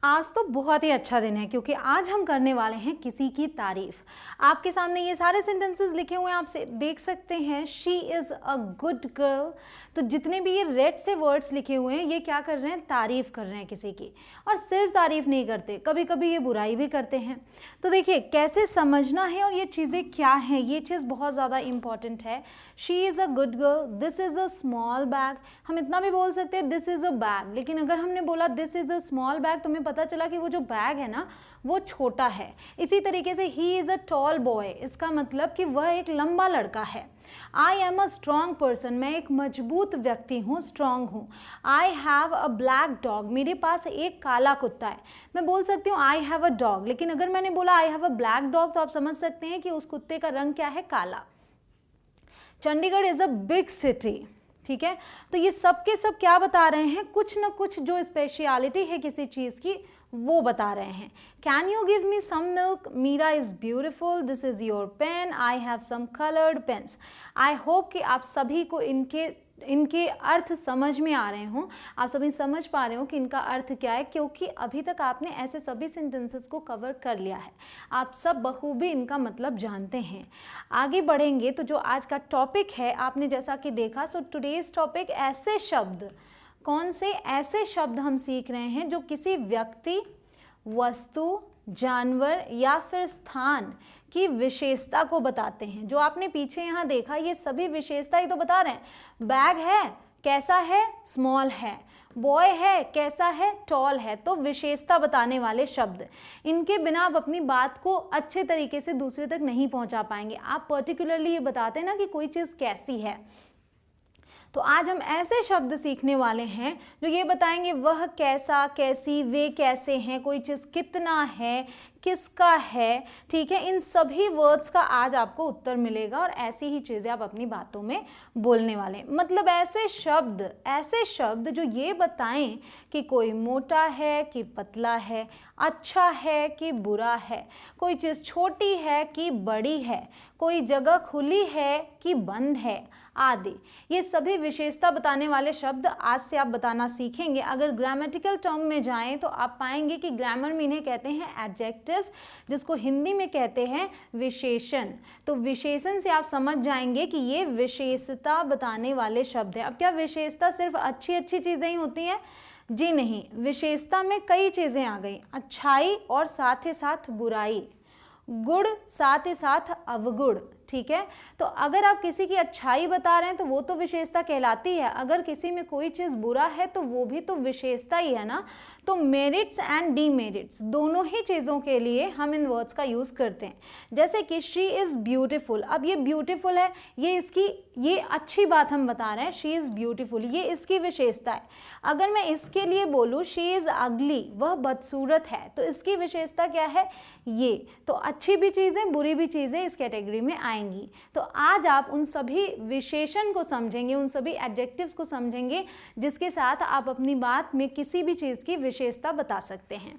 आज तो बहुत ही अच्छा दिन है क्योंकि आज हम करने वाले हैं किसी की तारीफ। आपके सामने ये सारे सेंटेंसेस लिखे हुए हैं, आप देख सकते हैं she is a good girl. तो जितने भी ये रेड से वर्ड्स लिखे हुए हैं ये क्या कर रहे हैं, तारीफ कर रहे हैं किसी की। और सिर्फ तारीफ नहीं करते, कभी कभी ये बुराई भी करते हैं। तो देखिए कैसे समझना है और ये चीज़ें क्या हैं, ये चीज़ बहुत ज़्यादा इंपॉर्टेंट है। She is a good girl, this is a small bag. हम इतना भी बोल सकते हैं दिस इज़ अ बैग, लेकिन अगर हमने बोला this is a small bag तो हमें पता चला कि वो जो बैग है ना वो छोटा है। इसी तरीके से he is a tall boy, इसका मतलब कि वह एक लंबा लड़का है। I am a strong person, मैं एक मजबूत व्यक्ति हूँ, स्ट्रॉन्ग हूँ। I have a black dog, मेरे पास एक काला कुत्ता है। मैं बोल सकती हूँ आई हैव अ डॉग, लेकिन अगर मैंने बोला I have a black dog तो आप समझ सकते हैं कि उस कुत्ते का रंग क्या है, काला। Chandigarh is a big city, ठीक है। तो ये सब के सब क्या बता रहे हैं, कुछ ना कुछ जो स्पेशलिटी है किसी चीज़ की वो बता रहे हैं। Can you give me some milk, Meera is beautiful, this is your pen, I have some coloured pens. I hope कि आप सभी को इनके अर्थ समझ में आ रहे हों, आप सभी समझ पा रहे हो कि इनका अर्थ क्या है, क्योंकि अभी तक आपने ऐसे सभी सेंटेंसेस को कवर कर लिया है। आप सब बखूबी इनका मतलब जानते हैं। आगे बढ़ेंगे तो जो आज का टॉपिक है आपने जैसा कि देखा, सो टुडेज टॉपिक ऐसे शब्द, कौन से ऐसे शब्द हम सीख रहे हैं जो किसी व्यक्ति, वस्तु, जानवर या फिर स्थान की विशेषता को बताते हैं। जो आपने पीछे यहाँ देखा ये सभी विशेषता ही तो बता रहे हैं। बैग है, कैसा है, स्मॉल है। बॉय है, कैसा है, टॉल है। तो विशेषता बताने वाले शब्द, इनके बिना आप अपनी बात को अच्छे तरीके से दूसरे तक नहीं पहुंचा पाएंगे। आप पर्टिकुलरली ये बताते हैं ना कि कोई चीज़ कैसी है, तो आज हम ऐसे शब्द सीखने वाले हैं जो ये बताएंगे वह कैसा, कैसी, वे कैसे हैं, कोई चीज़ कितना है, किसका है, ठीक है। इन सभी वर्ड्स का आज आपको उत्तर मिलेगा और ऐसी ही चीज़ें आप अपनी बातों में बोलने वाले हैं। मतलब ऐसे शब्द जो ये बताएं कि कोई मोटा है कि पतला है, अच्छा है कि बुरा है, कोई चीज़ छोटी है कि बड़ी है, कोई जगह खुली है कि बंद है, आदि। ये सभी विशेषता बताने वाले शब्द आज से आप बताना सीखेंगे। अगर ग्रामेटिकल टर्म में जाएं तो आप पाएंगे कि ग्रामर में इन्हें कहते हैं एडजेक्टिव्स, जिसको हिंदी में कहते हैं विशेषण। तो विशेषण से आप समझ जाएंगे कि ये विशेषता बताने वाले शब्द हैं। अब क्या विशेषता सिर्फ अच्छी अच्छी चीज़ें ही होती हैं? जी नहीं, विशेषता में कई चीज़ें आ गई, अच्छाई और साथ ही साथ बुराई, गुण साथ ही साथ अवगुण, ठीक है। तो अगर आप किसी की अच्छाई बता रहे हैं तो वो तो विशेषता कहलाती है, अगर किसी में कोई चीज़ बुरा है तो वो भी तो विशेषता ही है ना। तो मेरिट्स एंड डीमेरिट्स दोनों ही चीज़ों के लिए हम इन वर्ड्स का यूज़ करते हैं। जैसे कि शी इज़ ब्यूटीफुल, अब ये ब्यूटीफुल है, ये अच्छी बात हम बता रहे हैं, शी इज़ ब्यूटीफुल, ये इसकी विशेषता है। अगर मैं इसके लिए बोलूँ शी इज़ अगली, वह बदसूरत है, तो इसकी विशेषता क्या है, ये। तो अच्छी भी चीज़ें बुरी भी चीज़ें इस कैटेगरी में आएंगी। तो आज आप उन सभी विशेषण को समझेंगे, उन सभी एडजेक्टिव्स को समझेंगे जिसके साथ आप अपनी बात में किसी भी चीज़ की विशेषता बता सकते हैं,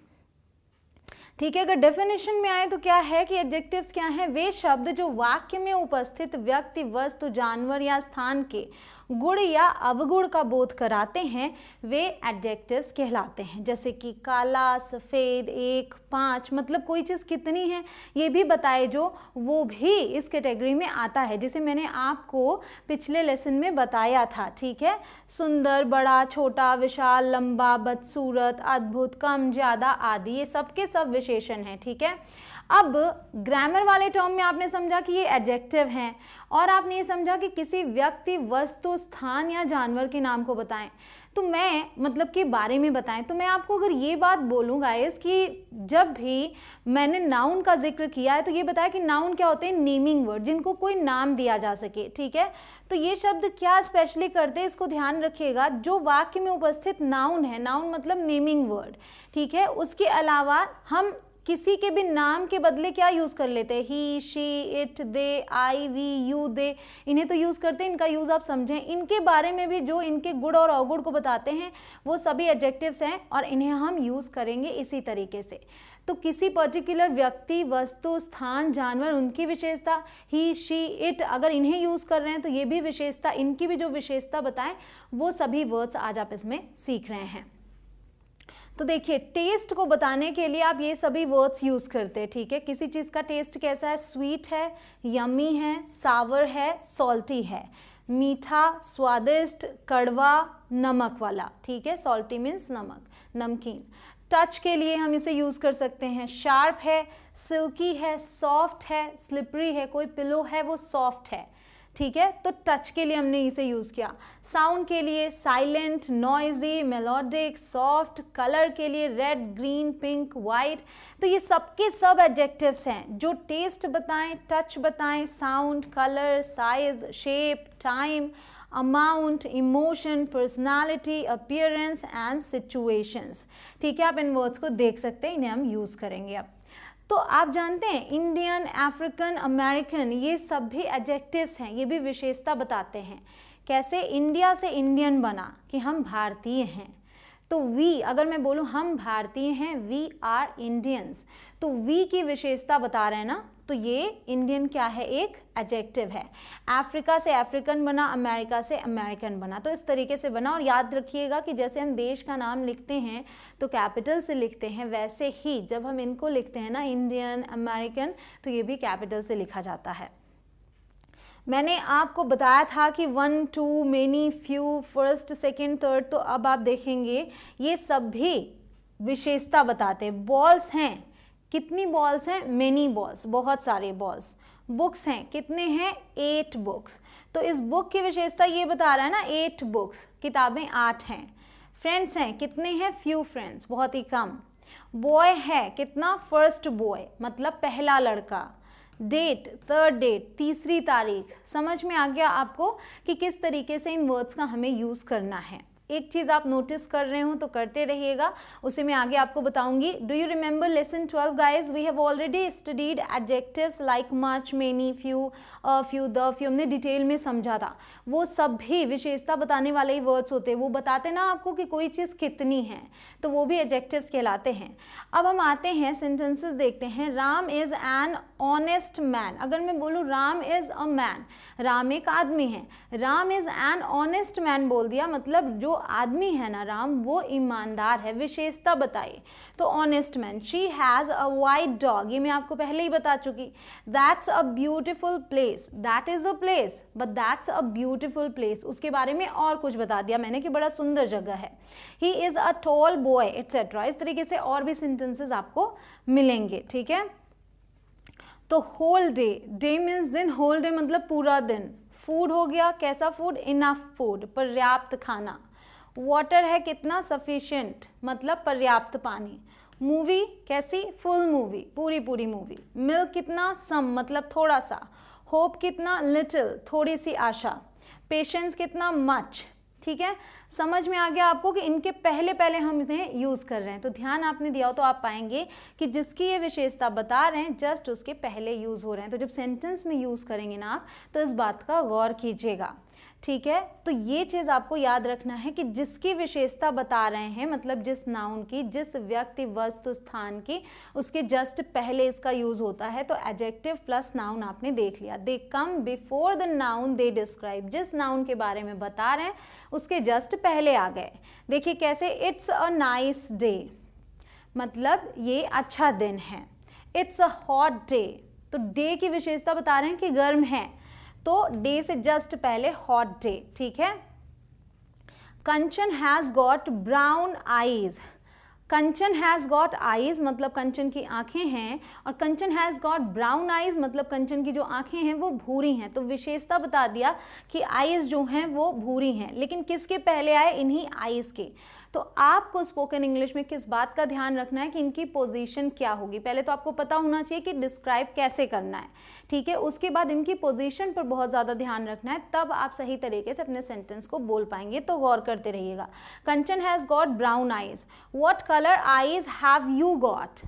ठीक है। अगर डेफिनेशन में आए तो क्या है कि एडजेक्टिव्स क्या हैं, वे शब्द जो वाक्य में उपस्थित व्यक्ति, वस्तु, जानवर या स्थान के गुण या अवगुण का बोध कराते हैं, वे एडजेक्टिव्स कहलाते हैं। जैसे कि काला, सफ़ेद, 1, 5, मतलब कोई चीज़ कितनी है ये भी बताए जो, वो भी इस कैटेगरी में आता है, जिसे मैंने आपको पिछले लेसन में बताया था, ठीक है। सुंदर, बड़ा, छोटा, विशाल, लंबा, बदसूरत, अद्भुत, कम, ज़्यादा आदि, ये सब के सब विशेषण हैं, ठीक है। अब ग्रामर वाले टर्म में आपने समझा कि ये एडजेक्टिव हैं और आपने ये समझा कि किसी व्यक्ति, वस्तु, स्थान या जानवर के नाम को बताएं, तो मैं मतलब के बारे में बताएं। तो मैं आपको अगर ये बात बोलूँ गाइस कि जब भी मैंने नाउन का जिक्र किया है तो ये बताया कि नाउन क्या होते हैं, नेमिंग वर्ड, जिनको कोई नाम दिया जा सके, ठीक है। तो ये शब्द क्या स्पेशली करते हैं, इसको ध्यान रखिएगा। जो वाक्य में उपस्थित नाउन है, नाउन मतलब नेमिंग वर्ड, ठीक है, उसके अलावा हम किसी के भी नाम के बदले क्या यूज़ कर लेते हैं, he, she, it, they, I, we, you, they, इन्हें तो यूज़ करते हैं। इनका यूज़ आप समझें। इनके बारे में भी जो इनके गुण और अवगुण को बताते हैं वो सभी एडजेक्टिव्स हैं और इन्हें हम यूज़ करेंगे इसी तरीके से। तो किसी पर्टिकुलर व्यक्ति, वस्तु, स्थान, जानवर, उनकी विशेषता, ही, शी, इट, अगर इन्हें यूज़ कर रहे हैं तो ये भी विशेषता, इनकी भी जो विशेषता बताएं वो सभी वर्ड्स आज आप इसमें सीख रहे हैं। तो देखिए टेस्ट को बताने के लिए आप ये सभी वर्ड्स यूज़ करते हैं, ठीक है। किसी चीज़ का टेस्ट कैसा है, स्वीट है, यमी है, सावर है, सॉल्टी है, मीठा, स्वादिष्ट, कड़वा, नमक वाला, ठीक है। सॉल्टी मीन्स नमक, नमकीन। टच के लिए हम इसे यूज़ कर सकते हैं, शार्प है, सिल्की है, सॉफ्ट है, स्लिपरी है, कोई पिलो है वो सॉफ्ट है, ठीक है। तो टच के लिए हमने इसे यूज़ किया। साउंड के लिए silent, noisy, melodic, soft. Colour के लिए रेड, ग्रीन, पिंक, वाइट। तो ये सबके सब एडजेक्टिव्स हैं जो टेस्ट बताएं, टच बताएं, sound, colour, size, shape, time, amount, emotion, personality, appearance and situations, ठीक है। आप इन वर्ड्स को देख सकते हैं, इन्हें हम यूज़ करेंगे अब। तो आप जानते हैं इंडियन, अफ्रीकन, अमेरिकन, ये सब भी एडजेक्टिव्स हैं, ये भी विशेषता बताते हैं। कैसे इंडिया से इंडियन बना कि हम भारतीय हैं, तो वी, अगर मैं बोलूँ हम भारतीय हैं, वी आर इंडियंस, तो वी की विशेषता बता रहे हैं ना, तो ये इंडियन क्या है, एक एडजेक्टिव है। अफ्रीका से अफ्रीकन बना, अमेरिका से अमेरिकन बना, तो इस तरीके से बना। और याद रखिएगा कि जैसे हम देश का नाम लिखते हैं तो कैपिटल से लिखते हैं, वैसे ही जब हम इनको लिखते हैं ना, इंडियन, अमेरिकन, तो ये भी कैपिटल से लिखा जाता है। मैंने आपको बताया था कि 1, 2, many, few, first, second, third, तो अब आप देखेंगे ये सब भी विशेषता बताते हैं। बॉल्स हैं, कितनी बॉल्स हैं, मेनी बॉल्स, बहुत सारे बॉल्स। बुक्स हैं, कितने हैं, 8 बुक्स, तो इस बुक की विशेषता ये बता रहा है ना, 8 बुक्स, किताबें 8 हैं। फ्रेंड्स हैं, कितने हैं, फ्यू फ्रेंड्स, बहुत ही कम। बॉय है, कितना, फर्स्ट बॉय, मतलब पहला लड़का। डेट, थर्ड डेट, तीसरी तारीख। समझ में आ गया आपको कि किस तरीके से इन वर्ड्स का हमें यूज़ करना है। एक चीज़ आप नोटिस कर रहे हो तो करते रहिएगा, उसे मैं आगे आपको बताऊंगी। Do you remember lesson 12 guys, we have already studied adjectives like much, many, few, few, the few, हमने डिटेल में समझा था। वो सब भी विशेषता बताने वाले ही वर्ड्स होते हैं, वो बताते ना आपको कि कोई चीज़ कितनी है, तो वो भी एडजेक्टिव्स कहलाते हैं। अब हम आते हैं सेंटेंसेस देखते हैं। Ram is an honest man, अगर मैं बोलूँ Ram is a man, Ram एक आदमी है, Ram is an honest man बोल दिया, मतलब जो आदमी है ना राम, वो ईमानदार है, विशेषता बताइए, तो honest man. She has a white dog, ये मैं आपको पहले ही बता चुकी। That's a beautiful place, that is a place but that's a beautiful place, उसके बारे में और कुछ बता दिया मैंने कि बड़ा सुंदर जगह है। He is a tall boy, etcetera. इस तरीके से और भी सेंटेंसेस आपको मिलेंगे, ठीक है। तो होल डे, डे मीन्स दिन, होल डे मतलब पूरा दिन। फूड हो गया, कैसा फूड, इनफ फूड, पर्याप्त खाना। वाटर है कितना, सफिशिएंट, मतलब पर्याप्त पानी। मूवी कैसी, फुल मूवी, पूरी पूरी मूवी। मिल्क कितना, सम, मतलब थोड़ा सा। होप कितना, लिटिल, थोड़ी सी आशा। पेशेंस कितना, मच, ठीक है। समझ में आ गया आपको कि इनके पहले पहले हम इन्हें यूज़ कर रहे हैं, तो ध्यान आपने दिया हो तो आप पाएंगे कि जिसकी ये विशेषता बता रहे हैं जस्ट उसके पहले यूज़ हो रहे हैं। तो जब सेंटेंस में यूज़ करेंगे ना आप, तो इस बात का गौर कीजिएगा, ठीक है। तो ये चीज़ आपको याद रखना है कि जिसकी विशेषता बता रहे हैं, मतलब जिस नाउन की, जिस व्यक्ति, वस्तु, स्थान की, उसके जस्ट पहले इसका यूज़ होता है। तो एडजेक्टिव प्लस नाउन आपने देख लिया। They come before the noun they describe, जिस नाउन के बारे में बता रहे हैं उसके जस्ट पहले आ गए। देखिए कैसे, इट्स अ नाइस डे, मतलब ये अच्छा दिन है। इट्स अ हॉट डे, तो डे की विशेषता बता रहे हैं कि गर्म है, तो डे से जस्ट पहले हॉट डे, ठीक है। Kanchan has got brown eyes, Kanchan has got eyes मतलब कंचन की आंखें हैं, और Kanchan has got brown eyes मतलब कंचन की जो आंखें हैं वो भूरी हैं। तो विशेषता बता दिया कि आईज जो हैं वो भूरी हैं, लेकिन किसके पहले आए, इन्हीं आईज के। तो आपको स्पोकन इंग्लिश में किस बात का ध्यान रखना है कि इनकी पोजीशन क्या होगी। पहले तो आपको पता होना चाहिए कि डिस्क्राइब कैसे करना है, ठीक है। उसके बाद इनकी पोजीशन पर बहुत ज़्यादा ध्यान रखना है, तब आप सही तरीके से अपने सेंटेंस को बोल पाएंगे। तो गौर करते रहिएगा। Kanchan has got brown eyes, what colour eyes have you got,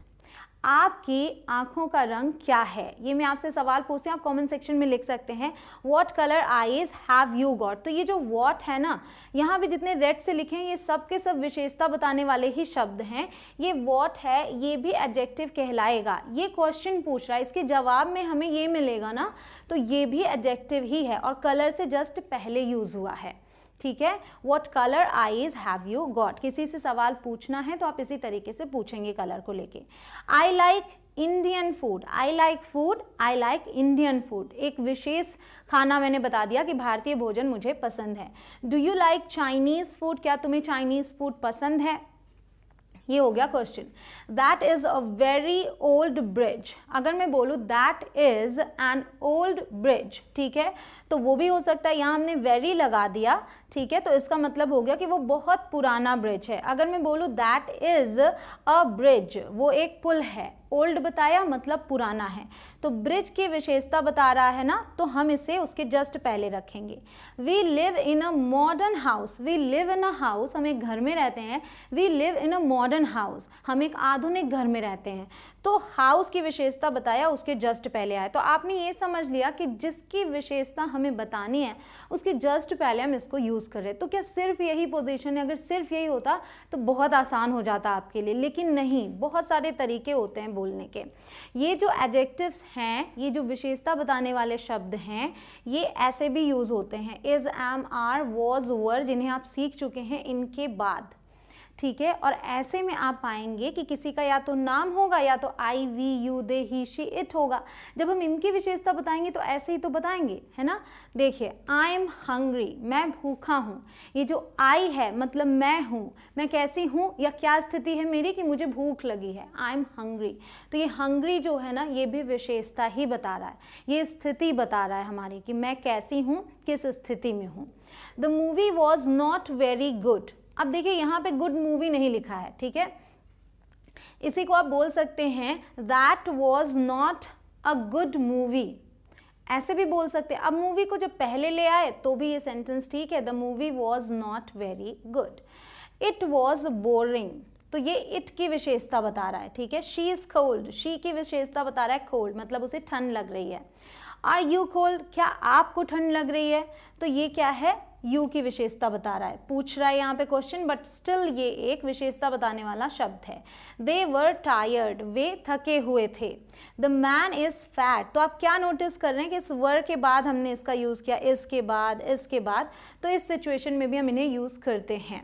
आपकी आंखों का रंग क्या है। ये मैं आपसे सवाल पूछती हूँ, आप कमेंट सेक्शन में लिख सकते हैं, what colour eyes have you got. तो ये जो व्हाट है ना, यहाँ भी जितने रेड से लिखे हैं ये सब के सब विशेषता बताने वाले ही शब्द हैं। ये व्हाट है, ये भी एडजेक्टिव कहलाएगा। ये क्वेश्चन पूछ रहा है, इसके जवाब में हमें ये मिलेगा ना, तो ये भी एडजेक्टिव ही है और कलर से जस्ट पहले यूज हुआ है, ठीक है, what color eyes have you got, किसी से सवाल पूछना है तो आप इसी तरीके से पूछेंगे कलर को लेके। I like Indian food, I like food, I like Indian food, एक विशेष खाना मैंने बता दिया कि भारतीय भोजन मुझे पसंद है। Do you like Chinese food, क्या तुम्हें चाइनीज़ फूड पसंद है, ये हो गया question. That is a very old bridge, अगर मैं बोलूँ that is an old bridge, ठीक है, तो वो भी हो सकता है, यहाँ हमने वेरी लगा दिया, ठीक है, तो इसका मतलब हो गया कि वो बहुत पुराना ब्रिज है। अगर मैं बोलूँ दैट इज़ अ ब्रिज, वो एक पुल है, ओल्ड बताया मतलब पुराना है, तो ब्रिज की विशेषता बता रहा है ना, तो हम इसे उसके जस्ट पहले रखेंगे। We live in a modern house, we live in a house, हम एक घर में रहते हैं, we live in a modern house, हम एक आधुनिक घर में रहते हैं, तो हाउस की विशेषता बताया उसके जस्ट पहले आए। तो आपने ये समझ लिया कि जिसकी विशेषता हमें बतानी है उसके जस्ट पहले हम इसको यूज़ कर रहे हैं। तो क्या सिर्फ यही पोजीशन है, अगर सिर्फ यही होता तो बहुत आसान हो जाता आपके लिए, लेकिन नहीं, बहुत सारे तरीके होते हैं बोलने के। ये जो एडजेक्टिव्स हैं, ये जो विशेषता बताने वाले शब्द हैं, ये ऐसे भी यूज़ होते हैं, इज़, एम, आर, वॉज, वर, जिन्हें आप सीख चुके हैं इनके बाद, ठीक है। और ऐसे में आप पाएंगे कि किसी का या तो नाम होगा या तो I, we, you, they, he, she, it होगा। जब हम इनकी विशेषता बताएंगे तो ऐसे ही तो बताएंगे, है ना। देखिए, आई एम हंग्री, मैं भूखा हूँ, ये जो आई है मतलब मैं हूँ, मैं कैसी हूँ या क्या स्थिति है मेरी कि मुझे भूख लगी है, आई एम हंग्री। तो ये हंग्री जो है ना, ये भी विशेषता ही बता रहा है, ये स्थिति बता रहा है हमारी कि मैं कैसी हूँ, किस स्थिति में हूँ। The movie was not very good, अब देखिए यहाँ पे गुड मूवी नहीं लिखा है, ठीक है, इसी को आप बोल सकते हैं that was not a good movie, ऐसे भी बोल सकते हैं। अब मूवी को जब पहले ले आए तो भी ये सेंटेंस ठीक है, the movie was not very good. It was boring, तो ये इट की विशेषता बता रहा है, ठीक है। शी इज़ कोल्ड, शी की विशेषता बता रहा है कोल्ड, मतलब उसे ठंड लग रही है। आर यू कोल्ड, क्या आपको ठंड लग रही है, तो ये क्या है, यू की विशेषता बता रहा है। पूछ रहा है यहाँ पे क्वेश्चन, बट स्टिल ये एक विशेषता बताने वाला शब्द है। दे वर टायर्ड, वे थके हुए थे। द मैन इज़ फैट, तो आप क्या नोटिस कर रहे हैं कि इस वर के बाद हमने इसका यूज़ किया, इसके बाद, तो इस सिचुएशन में भी हम इन्हें यूज़ करते हैं।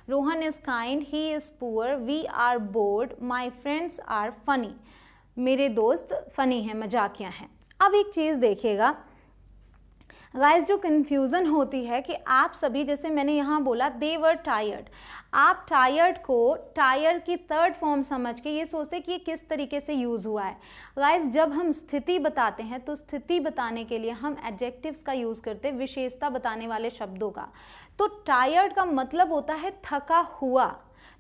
Rohan is kind, he is poor, we are bored, my friends are funny, मेरे दोस्त फनी हैं, मजाकिया हैं। अब एक चीज़ देखिएगा गाइस, जो कन्फ्यूज़न होती है कि आप सभी, जैसे मैंने यहाँ बोला दे वर टायर्ड, आप टायर्ड को टायर की थर्ड फॉर्म समझ के ये सोचते कि ये किस तरीके से यूज़ हुआ है। गाइस, जब हम स्थिति बताते हैं तो स्थिति बताने के लिए हम एडजेक्टिव्स का यूज़ करते हैं, विशेषता बताने वाले शब्दों का। तो टायर्ड का मतलब होता है थका हुआ,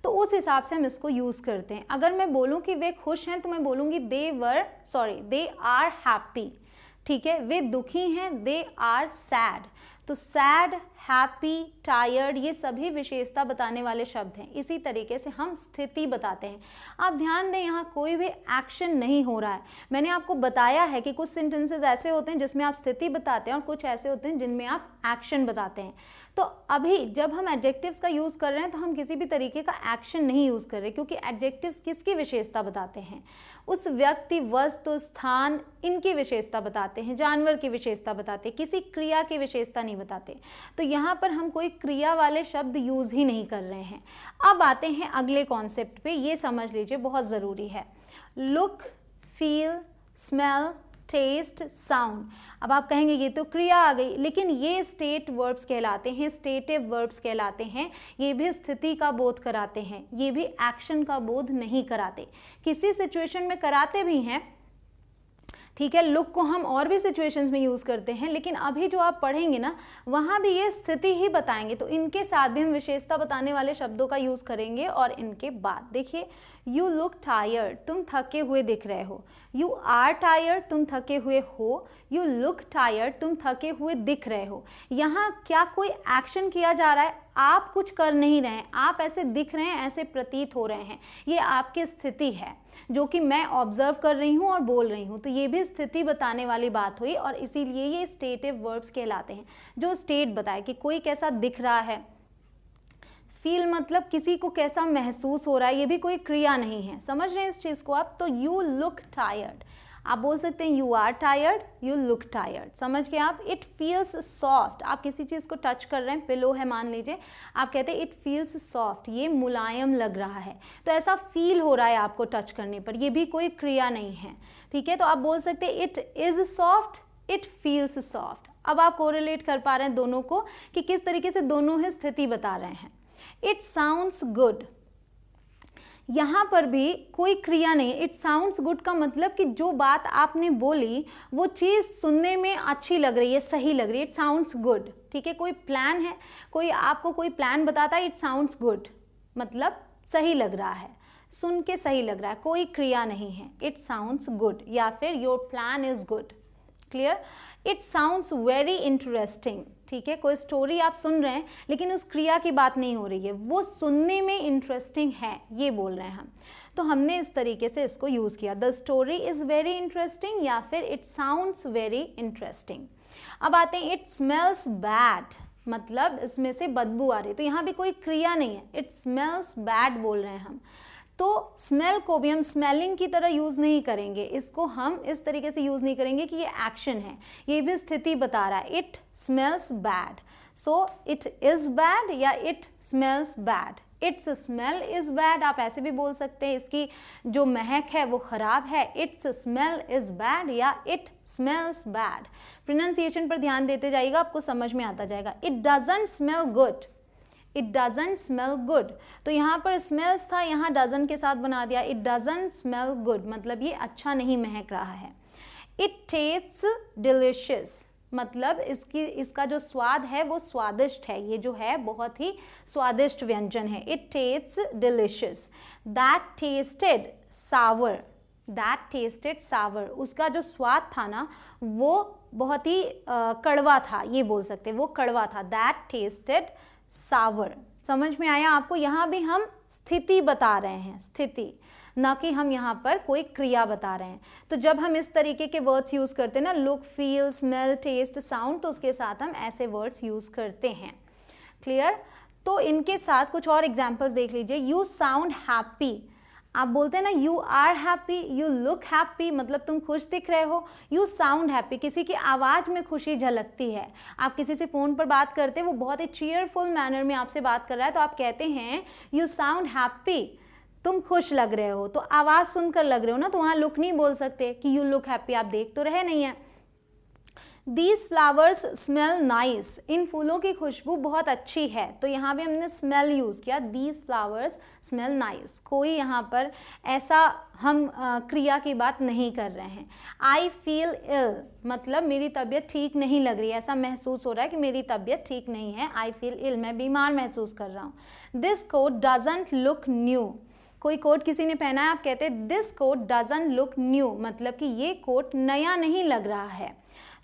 तो उस हिसाब से हम इसको यूज़ करते हैं। अगर मैं बोलूँ कि वे खुश हैं तो मैं बोलूँगी दे आर हैप्पी, ठीक है। वे दुखी हैं, दे आर सैड, तो सैड, हैप्पी, टायर्ड, ये सभी विशेषता बताने वाले शब्द हैं। इसी तरीके से हम स्थिति बताते हैं। आप ध्यान दें, यहाँ कोई भी एक्शन नहीं हो रहा है। मैंने आपको बताया है कि कुछ सेंटेंसेस ऐसे होते हैं जिसमें आप स्थिति बताते हैं और कुछ ऐसे होते हैं जिनमें आप एक्शन बताते हैं। तो अभी जब हम एडजेक्टिव्स का यूज़ कर रहे हैं तो हम किसी भी तरीके का एक्शन नहीं यूज़ कर रहे, क्योंकि एडजेक्टिव्स किसकी विशेषता बताते हैं, उस व्यक्ति, वस्तु, स्थान, इनकी विशेषता बताते हैं, जानवर की विशेषता बताते हैं, किसी क्रिया की विशेषता नहीं बताते। तो यहाँ पर हम कोई क्रिया वाले शब्द यूज़ ही नहीं कर रहे हैं। अब आते हैं अगले कॉन्सेप्ट पे, ये समझ लीजिए, बहुत ज़रूरी है। Look, feel, smell, taste, sound. अब आप कहेंगे ये तो क्रिया आ गई, लेकिन ये स्टेट वर्ब्स कहलाते हैं, स्टेटिव वर्ब्स कहलाते हैं। ये भी स्थिति का बोध कराते हैं, ये भी एक्शन का बोध नहीं कराते, किसी सिचुएशन में कराते भी हैं, ठीक है। लुक को हम और भी सिचुएशंस में यूज़ करते हैं, लेकिन अभी जो आप पढ़ेंगे ना वहाँ भी ये स्थिति ही बताएंगे, तो इनके साथ भी हम विशेषता बताने वाले शब्दों का यूज़ करेंगे। और इनके बाद देखिए, यू लुक टायर्ड, तुम थके हुए दिख रहे हो। यू आर टायर्ड, तुम थके हुए हो। यू लुक टायर्ड, तुम थके हुए दिख रहे हो। यहाँ क्या कोई एक्शन किया जा रहा है, आप कुछ कर नहीं रहे हैं, आप ऐसे दिख रहे हैं, ऐसे प्रतीत हो रहे हैं, ये आपकी स्थिति है जो कि मैं ऑब्जर्व कर रही हूँ और बोल रही हूँ। तो ये भी स्थिति बताने वाली बात हुई, और इसीलिए ये स्टेटिव वर्ब्स कहलाते हैं, जो स्टेट बताए कि कोई कैसा दिख रहा है। फील मतलब किसी को कैसा महसूस हो रहा है, ये भी कोई क्रिया नहीं है, समझ रहे हैं इस चीज़ को आप। तो यू लुक टायर्ड, आप बोल सकते हैं you are tired, you look tired, समझ गए आप। इट फील्स सॉफ्ट, आप किसी चीज़ को टच कर रहे हैं, पिलो है मान लीजिए, आप कहते हैं इट फील्स सॉफ्ट, ये मुलायम लग रहा है, तो ऐसा फील हो रहा है आपको टच करने पर, ये भी कोई क्रिया नहीं है, ठीक है। तो आप बोल सकते हैं it is soft, it feels soft. अब आप कोरिलेट कर पा रहे हैं दोनों को कि किस तरीके से दोनों ही स्थिति बता रहे हैं। इट साउंड्स गुड, यहाँ पर भी कोई क्रिया नहीं है। इट साउंड्स गुड का मतलब कि जो बात आपने बोली वो चीज़ सुनने में अच्छी लग रही है, सही लग रही है, इट साउंड्स गुड, ठीक है। कोई प्लान है, कोई आपको कोई प्लान बताता है, इट साउंड्स गुड मतलब सही लग रहा है, सुन के सही लग रहा है, कोई क्रिया नहीं है, इट साउंड्स गुड, या फिर your plan is good, clear. It sounds very interesting, ठीक है, कोई स्टोरी आप सुन रहे हैं लेकिन उस क्रिया की बात नहीं हो रही है, वो सुनने में इंटरेस्टिंग है, ये बोल रहे हैं हम। तो हमने इस तरीके से इसको यूज़ किया, the story is very interesting या फिर इट साउंड्स वेरी इंटरेस्टिंग। अब आते हैं इट स्मेल्स बैड, मतलब इसमें से बदबू आ रही है, तो यहाँ भी कोई क्रिया नहीं है, इट स्मेल्स बैड बोल रहे हैं हम। तो स्मेल को भी हम स्मेलिंग की तरह यूज़ नहीं करेंगे, इसको हम इस तरीके से यूज़ नहीं करेंगे कि ये एक्शन है, ये भी स्थिति बता रहा है, it smells bad, so it is bad या it smells bad. It's smell is bad आप ऐसे भी बोल सकते हैं, इसकी जो महक है वो ख़राब है, इट्स स्मेल इज़ बैड या इट स्मेल्स बैड। प्रोनाउंसिएशन पर ध्यान देते जाइएगा, आपको समझ में आता जाएगा। It doesn't smell good, it doesn't smell good, तो यहाँ पर स्मेल्स था, यहाँ डजंट के साथ बना दिया, इट डजंट स्मेल गुड मतलब ये अच्छा नहीं महक रहा है। इट टेस्ट्स डिलिशियस, मतलब इसका जो स्वाद है वो स्वादिष्ट है, ये जो है बहुत ही स्वादिष्ट व्यंजन है। It tastes delicious. That tasted sour, that tasted sour, उसका जो स्वाद था ना वो बहुत ही कड़वा था, ये बोल सकते हैं, वो कड़वा था। दैट टेस्टेड सावर, समझ में आया आपको। यहाँ भी हम स्थिति बता रहे हैं, स्थिति, ना कि हम यहाँ पर कोई क्रिया बता रहे हैं। तो जब हम इस तरीके के वर्ड्स यूज़ करते हैं ना, look, feel, smell, taste, sound, तो उसके साथ हम ऐसे वर्ड्स यूज़ करते हैं, क्लियर। तो इनके साथ कुछ और एग्जाम्पल्स देख लीजिए। यू साउंड हैप्पी, आप बोलते हैं ना you are happy, you look happy, मतलब तुम खुश दिख रहे हो। यू साउंड हैप्पी, किसी की आवाज़ में खुशी झलकती है। आप किसी से फ़ोन पर बात करते हैं, वो बहुत ही चीयरफुल मैनर में आपसे बात कर रहा है, तो आप कहते हैं यू साउंड हैप्पी, तुम खुश लग रहे हो, तो आवाज़ सुनकर लग रहे हो ना, तो वहाँ लुक नहीं बोल सकते कि यू लुक हैप्पी, आप देख तो रहे नहीं है। These flowers smell nice, इन फूलों की खुशबू बहुत अच्छी है, तो यहाँ भी हमने स्मेल यूज़ किया। These flowers smell nice, कोई यहाँ पर ऐसा हम क्रिया की बात नहीं कर रहे हैं। I feel ill, मतलब मेरी तबीयत ठीक नहीं लग रही है, ऐसा महसूस हो रहा है कि मेरी तबीयत ठीक नहीं है। I feel ill, मैं बीमार महसूस कर रहा हूँ। This coat doesn't look new, कोई कोट किसी ने पहना है, आप कहते हैं this coat doesn't look new, मतलब कि ये कोट नया नहीं लग रहा है,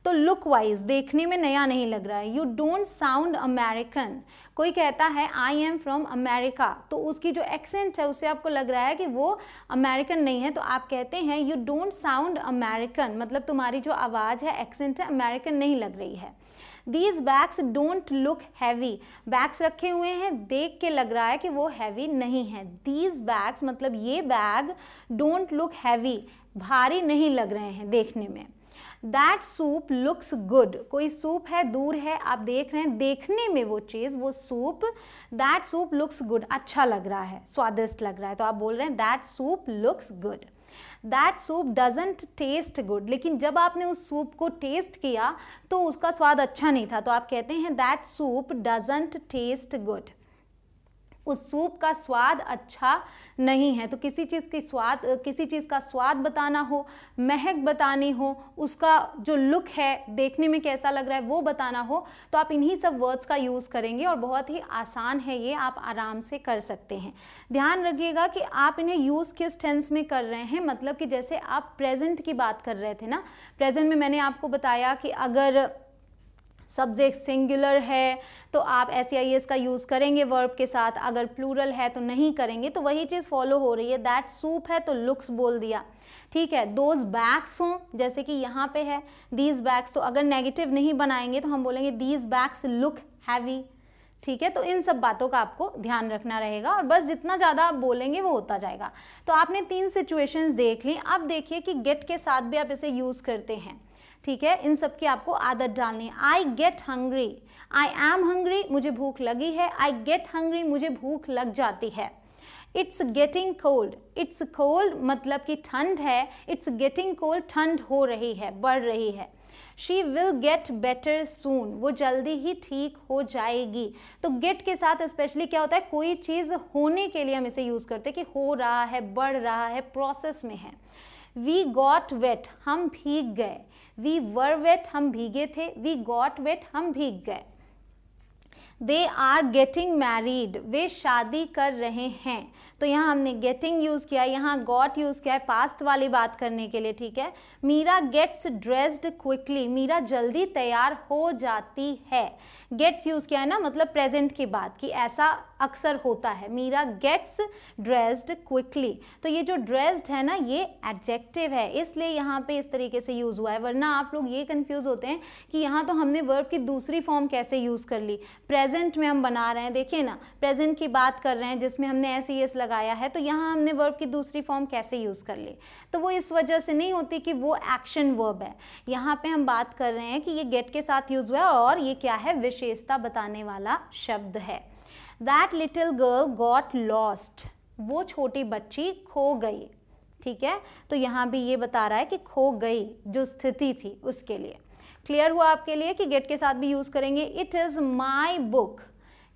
तो लुक वाइज देखने में नया नहीं लग रहा है। यू डोंट साउंड अमेरिकन, कोई कहता है आई एम फ्रॉम अमेरिका, तो उसकी जो एक्सेंट है उससे आपको लग रहा है कि वो अमेरिकन नहीं है, तो आप कहते हैं यू डोंट साउंड अमेरिकन, मतलब तुम्हारी जो आवाज़ है, एक्सेंट है, अमेरिकन नहीं लग रही है। These bags don't look heavy, bags रखे हुए हैं, देख के लग रहा है कि वो हैवी नहीं है। These bags मतलब ये बैग don't look heavy, भारी नहीं लग रहे हैं देखने में। That soup looks good, कोई सूप है, दूर है, आप देख रहे हैं, देखने में वो चीज़, वो soup, that soup looks good, अच्छा लग रहा है, स्वादिष्ट लग रहा है, तो आप बोल रहे हैं that soup looks good। That soup doesn't taste good, लेकिन जब आपने उस सूप को टेस्ट किया तो उसका स्वाद अच्छा नहीं था, तो आप कहते हैं that soup doesn't taste good, उस सूप का स्वाद अच्छा नहीं है। तो किसी चीज़ का स्वाद बताना हो, महक बतानी हो, उसका जो लुक है, देखने में कैसा लग रहा है वो बताना हो, तो आप इन्हीं सब वर्ड्स का यूज़ करेंगे, और बहुत ही आसान है ये, आप आराम से कर सकते हैं। ध्यान रखिएगा कि आप इन्हें यूज़ किस टेंस में कर रहे हैं, मतलब कि जैसे आप प्रेजेंट की बात कर रहे थे ना, प्रेजेंट में मैंने आपको बताया कि अगर सब्जेक्ट सिंगुलर है तो आप SEIS का यूज़ करेंगे वर्ब के साथ, अगर प्लूरल है तो नहीं करेंगे, तो वही चीज़ फॉलो हो रही है। दैट सूप है तो लुक्स बोल दिया, ठीक है। दोज बैग्स हों, जैसे कि यहाँ पे है दीज बैग्स, तो अगर नेगेटिव नहीं बनाएंगे तो हम बोलेंगे दीज बैग्स लुक हैवी, ठीक है। तो इन सब बातों का आपको ध्यान रखना रहेगा और बस जितना ज़्यादा आप बोलेंगे वो होता जाएगा। तो आपने 3 सिचुएशंस देख ली। अब देखिए कि गेट के साथ भी आप इसे यूज़ करते हैं, ठीक है। इन सब की आपको आदत डालनी है। I get hungry, I am hungry, मुझे भूख लगी है। आई गेट हंग्री, मुझे भूख लग जाती है। It's getting cold, it's cold मतलब कि ठंड है। इट्स गेटिंग कोल्ड, ठंड हो रही है, बढ़ रही है। शी विल गेट बेटर सून, वो जल्दी ही ठीक हो जाएगी। तो गेट के साथ स्पेशली क्या होता है, कोई चीज़ होने के लिए हम इसे यूज़ करते हैं कि हो रहा है, बढ़ रहा है, प्रोसेस में है। वी गॉट वेट, हम भीग गए। वी वर वेट, हम भीगे थे। वी गॉट वेट, हम भीग गए। दे आर गेटिंग मैरिड, वे शादी कर रहे हैं। तो यहाँ हमने गेटिंग यूज़ किया, यहाँ गॉट यूज़ किया है पास्ट वाली बात करने के लिए, ठीक है। Meera gets dressed quickly, Meera जल्दी तैयार हो जाती है। गेट्स यूज़ किया है ना, मतलब प्रेजेंट की बात कि ऐसा अक्सर होता है। मीरा गेट्स ड्रेस्ड क्विकली, तो ये जो ड्रेस्ड है ना ये एडजेक्टिव है, इसलिए यहाँ पे इस तरीके से यूज़ हुआ है। वरना आप लोग ये कंफ्यूज होते हैं कि यहाँ तो हमने वर्ब की दूसरी फॉर्म कैसे यूज़ कर ली। प्रेजेंट में हम बना रहे हैं, देखिए ना, प्रेजेंट की बात कर रहे हैं जिसमें हमने एस लगाया है, तो यहाँ हमने वर्ब की दूसरी फॉर्म कैसे यूज़ कर ली। तो वो इस वजह से नहीं होती कि वो एक्शन वर्ब है। यहाँ पे हम बात कर रहे हैं कि ये गेट के साथ यूज़ हुआ है और ये क्या है, विशेषता बताने वाला शब्द है। That little girl got lost, वो छोटी बच्ची खो गई, ठीक है। तो यहाँ भी ये बता रहा है कि खो गई, जो स्थिति थी उसके लिए। क्लियर हुआ आपके लिए कि गेट के साथ भी यूज़ करेंगे। इट इज़ माई बुक,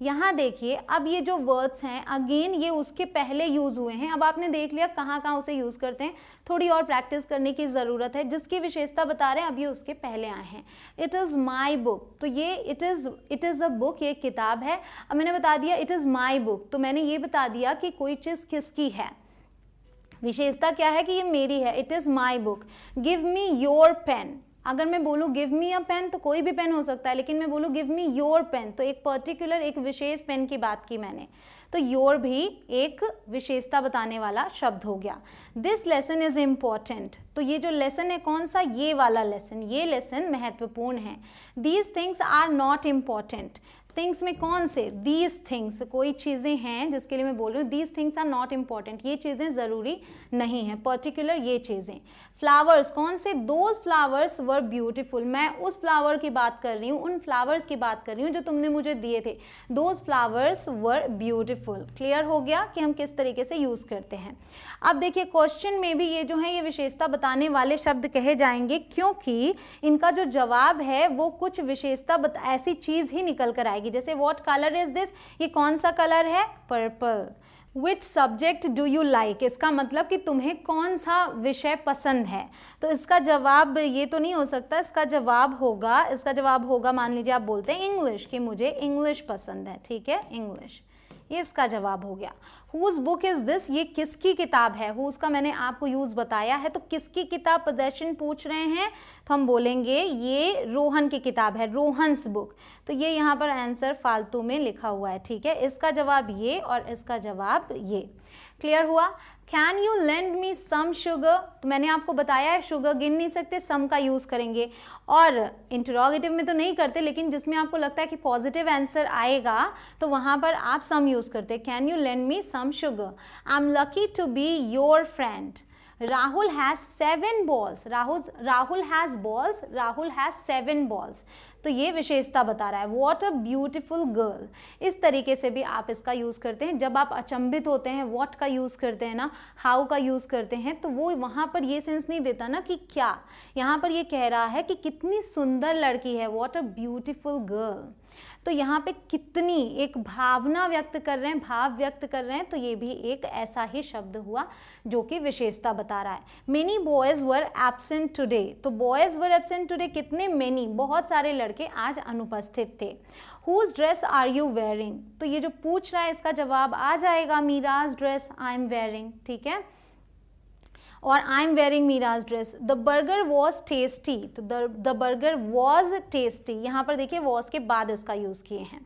यहाँ देखिए अब ये जो वर्ड्स हैं अगेन ये उसके पहले यूज़ हुए हैं। अब आपने देख लिया कहाँ कहाँ उसे यूज़ करते हैं, थोड़ी और प्रैक्टिस करने की ज़रूरत है। जिसकी विशेषता बता रहे हैं अब ये उसके पहले आए हैं। इट इज़ माई बुक, तो ये इट इज़ अ बुक, ये किताब है। अब मैंने बता दिया इट इज़ माई बुक, तो मैंने ये बता दिया कि कोई चीज़ किसकी है। विशेषता क्या है कि ये मेरी है, it is my book. Give me your pen, अगर मैं बोलूँ गिव मी अ पेन तो कोई भी पेन हो सकता है, लेकिन मैं बोलूँ गिव मी योर पेन तो एक पर्टिकुलर, एक विशेष पेन की बात की मैंने। तो योर भी एक विशेषता बताने वाला शब्द हो गया। दिस लेसन इज इम्पॉर्टेंट, तो ये जो लेसन है कौन सा, ये वाला लेसन, ये लेसन महत्वपूर्ण है। These things are not important, things में कौन से, दीज थिंग्स, कोई चीज़ें हैं जिसके लिए मैं बोल रही हूँ these things are not important, ये चीज़ें ज़रूरी नहीं हैं, पर्टिकुलर ये चीज़ें। फ्लावर्स कौन से, दोज फ्लावर्स वर ब्यूटीफुल, मैं उस फ्लावर की बात कर रही हूँ, उन फ्लावर्स की बात कर रही हूँ जो तुमने मुझे दिए थे। Those flowers were beautiful. Clear हो गया कि हम किस तरीके से यूज़ करते हैं। अब देखिए क्वेश्चन में भी ये जो है ये विशेषता बताने वाले शब्द कहे जाएंगे, क्योंकि इनका जो जवाब है वो कुछ विशेषता ऐसी चीज़ ही निकल कर आएगी। जैसे व्हाट कलर इज दिस, ये कौन सा कलर है, purple. Which subject do you like, इसका मतलब कि तुम्हें कौन सा विषय पसंद है। तो इसका जवाब ये तो नहीं हो सकता, इसका जवाब होगा मान लीजिए आप बोलते हैं इंग्लिश, कि मुझे इंग्लिश पसंद है, ठीक है, इंग्लिश, ये इसका जवाब हो गया। हुज बुक इज़ दिस, ये किसकी किताब है। हुज का मैंने आपको यूज़ बताया है, तो किसकी किताब प्रदर्शन पूछ रहे हैं तो हम बोलेंगे ये रोहन की किताब है, रोहन्स बुक। तो ये यहाँ पर आंसर फालतू में लिखा हुआ है, ठीक है। इसका जवाब ये और इसका जवाब ये। क्लियर हुआ। Can you lend me some sugar, तो मैंने आपको बताया है शुगर गिन नहीं सकते, सम का यूज़ करेंगे। और इंटरोगेटिव में तो नहीं करते, लेकिन जिसमें आपको लगता है कि पॉजिटिव आंसर आएगा तो वहाँ पर आप सम यूज़ करते हैं। Can you lend me some sugar. I am lucky to be your friend. Rahul has 7 balls, Rahul has balls, Rahul has 7 balls। तो ये विशेषता बता रहा है। व्हाट अ ब्यूटीफुल गर्ल, इस तरीके से भी आप इसका यूज़ करते हैं। जब आप अचंभित होते हैं व्हाट का यूज़ करते हैं ना, हाउ का यूज़ करते हैं, तो वो वहाँ पर ये सेंस नहीं देता ना कि क्या, यहाँ पर ये कह रहा है कि कितनी सुंदर लड़की है, व्हाट अ ब्यूटीफुल गर्ल। तो यहाँ पे कितनी एक भावना व्यक्त कर रहे हैं, भाव व्यक्त कर रहे हैं, तो ये भी एक ऐसा ही शब्द हुआ जो कि विशेषता बता रहा है। Many boys were absent today, तो बॉयज़ वर एब्सेंट टुडे कितने, मेनी, बहुत सारे लड़के आज अनुपस्थित थे। Whose dress are you wearing, तो ये जो पूछ रहा है इसका जवाब आ जाएगा मीराज ड्रेस आई एम वेयरिंग, ठीक है, और I am wearing mirage dress. The burger was tasty, तो द बर्गर वॉज टेस्टी, यहाँ पर देखिए वॉज के बाद इसका यूज़ किए हैं,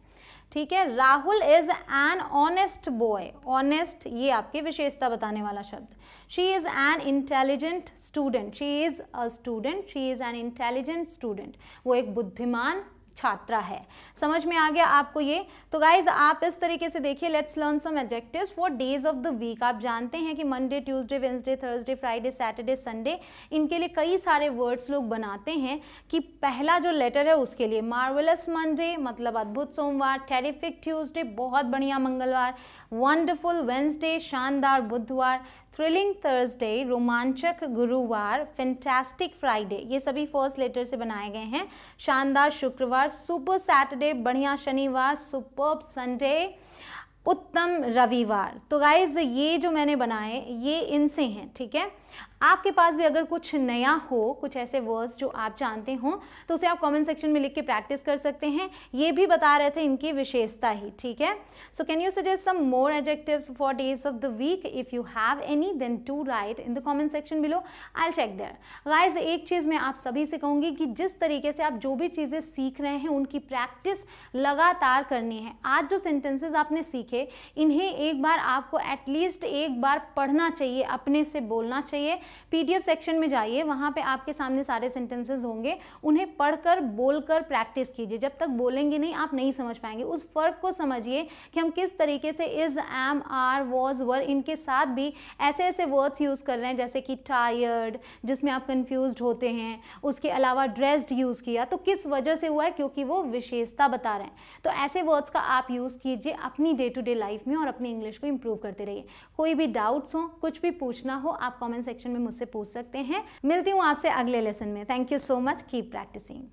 ठीक है। Rahul is an honest boy, honest ये आपकी विशेषता बताने वाला शब्द। She is an intelligent student, she is a student, she is an intelligent student, वो एक बुद्धिमान छात्रा है। समझ में आ गया आपको ये? तो गाइज आप इस तरीके से देखिए, let's learn some adjectives for days of the week. आप जानते हैं कि Monday, Tuesday, Wednesday, Thursday, Friday, Saturday, Sunday, इनके लिए कई सारे वर्ड्स लोग बनाते हैं कि पहला जो लेटर है उसके लिए मार्वेलस मंडे मतलब अद्भुत सोमवार, टेरिफिक ट्यूसडे बहुत बढ़िया मंगलवार, वंडरफुल वेंसडे शानदार बुधवार, थ्रिलिंग थर्सडे रोमांचक गुरुवार, फैंटास्टिक फ्राइडे, ये सभी फर्स्ट लेटर से बनाए गए हैं, शानदार शुक्रवार, सुपर सैटरडे बढ़िया शनिवार, सुपर्ब संडे उत्तम रविवार। तो गाइज ये जो मैंने बनाए ये इनसे हैं, ठीक है। आपके पास भी अगर कुछ नया हो, कुछ ऐसे वर्ड्स जो आप जानते हो तो उसे आप कमेंट सेक्शन में लिख के प्रैक्टिस कर सकते हैं। ये भी बता रहे थे इनकी विशेषता ही, ठीक है। So can you suggest some more adjectives for days of the week? If you have any then to write in the comment section below, I will check there. Guys एक चीज़ मैं आप सभी से कहूँगी कि जिस तरीके से आप जो भी चीज़ें सीख रहे हैं उनकी प्रैक्टिस लगातार करनी है। आज जो सेंटेंसेज आपने सीखे इन्हें एक बार आपको एटलीस्ट एक बार पढ़ना चाहिए, अपने से बोलना चाहिए। पीडीएफ सेक्शन में जाइए, वहाँ पे आपके सामने सारे सेंटेंसेस होंगे, उन्हें पढ़कर बोलकर प्रैक्टिस कीजिए। जब तक बोलेंगे नहीं आप नहीं समझ पाएंगे। उस फर्क को समझिए कि हम किस तरीके से इज, एम, आर, वॉज, वर इनके साथ भी ऐसे ऐसे वर्ड्स यूज़ कर रहे हैं, जैसे कि टायर्ड जिसमें आप कंफ्यूज्ड होते हैं, उसके अलावा ड्रेस्ड यूज़ किया तो किस वजह से हुआ है, क्योंकि वो विशेषता बता रहे हैं। तो ऐसे वर्ड्स का आप यूज़ कीजिए अपनी डे टू डे लाइफ में और अपनी इंग्लिश को इंप्रूव करते रहिए। कोई भी डाउट्स हो, कुछ भी पूछना हो, आप कमेंट सेक्शन में मुझसे पूछ सकते हैं। मिलती हूँ आपसे अगले लेसन में। Thank you so much, keep practising.